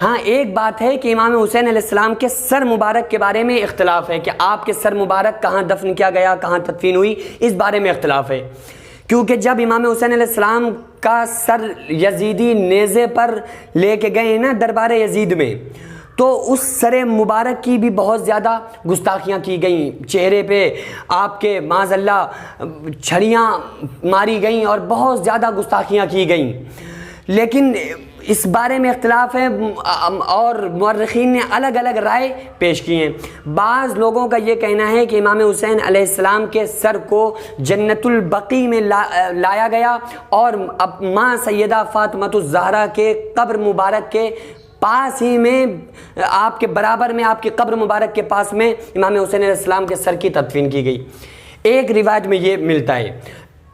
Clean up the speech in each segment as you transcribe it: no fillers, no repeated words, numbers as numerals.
ہاں ایک بات ہے کہ امام حسین علیہ السلام کے سر مبارک کے بارے میں اختلاف ہے کہ آپ کے سر مبارک کہاں دفن کیا گیا، کہاں تدفین ہوئی، اس بارے میں اختلاف ہے، کیونکہ جب امام حسین علیہ السلام کا سر یزیدی نیزے پر لے کے گئے نا دربار یزید میں، تو اس سر مبارک کی بھی بہت زیادہ گستاخیاں کی گئیں، چہرے پہ آپ کے معاذ اللہ چھڑیاں ماری گئیں اور بہت زیادہ گستاخیاں کی گئیں، لیکن اس بارے میں اختلاف ہے اور مورخین نے الگ الگ رائے پیش کی ہیں۔ بعض لوگوں کا یہ کہنا ہے کہ امام حسین علیہ السلام کے سر کو جنت البقیع میں لایا گیا اور ماں سیدہ فاطمہ الزہرا کے قبر مبارک کے پاس ہی میں، آپ کے برابر میں، آپ کی قبر مبارک کے پاس میں امام حسین علیہ السلام کے سر کی تدفین کی گئی۔ ایک روایت میں یہ ملتا ہے،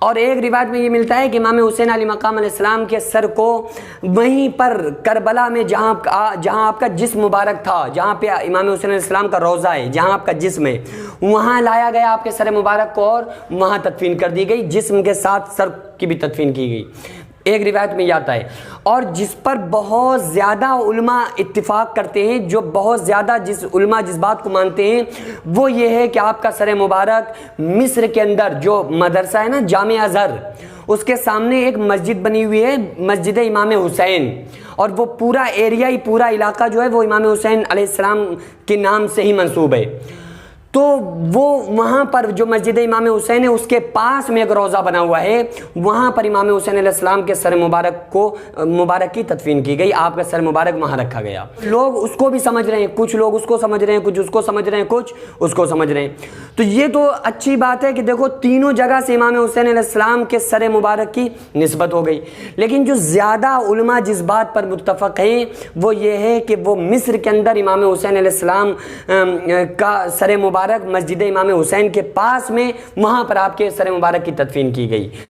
اور ایک روایت میں یہ ملتا ہے کہ امام حسین علیہ مقام علیہ السلام کے سر کو وہیں پر کربلا میں جہاں آپ کا جسم مبارک تھا، جہاں پہ امام حسین علیہ السلام کا روضہ ہے، جہاں آپ کا جسم ہے، وہاں لایا گیا آپ کے سر مبارک کو اور وہاں تدفین کر دی گئی، جسم کے ساتھ سر کی بھی تدفین کی گئی، ایک روایت میں یہ آتا ہے۔ اور جس پر بہت زیادہ علماء اتفاق کرتے ہیں، جو بہت زیادہ علماء جس بات کو مانتے ہیں، وہ یہ ہے کہ آپ کا سر مبارک مصر کے اندر جو مدرسہ ہے نا جامع ازہر، اس کے سامنے ایک مسجد بنی ہوئی ہے، مسجد امام حسین، اور وہ پورا ایریا ہی، پورا علاقہ جو ہے وہ امام حسین علیہ السلام کے نام سے ہی منسوب ہے، تو وہ وہاں پر جو مسجد امام حسین ہے اس کے پاس میں ایک روضہ بنا ہوا ہے، وہاں پر امام حسین علیہ السلام کے سر مبارک کی تدفین کی گئی، آپ کا سر مبارک وہاں رکھا گیا۔ لوگ اس کو بھی سمجھ رہے ہیں، کچھ لوگ اس کو سمجھ رہے ہیں، کچھ اس کو سمجھ رہے ہیں، کچھ اس کو سمجھ رہے ہیں، تو یہ تو اچھی بات ہے کہ دیکھو تینوں جگہ سے امام حسین علیہ السلام کے سر مبارک کی نسبت ہو گئی، لیکن جو زیادہ علماء جس بات پر متفق ہیں وہ یہ ہے کہ وہ مصر کے اندر امام حسین علیہ السلام کا سر مبارک مسجد امام حسین کے پاس میں، وہاں پر آپ کے سر مبارک کی تدفین کی گئی۔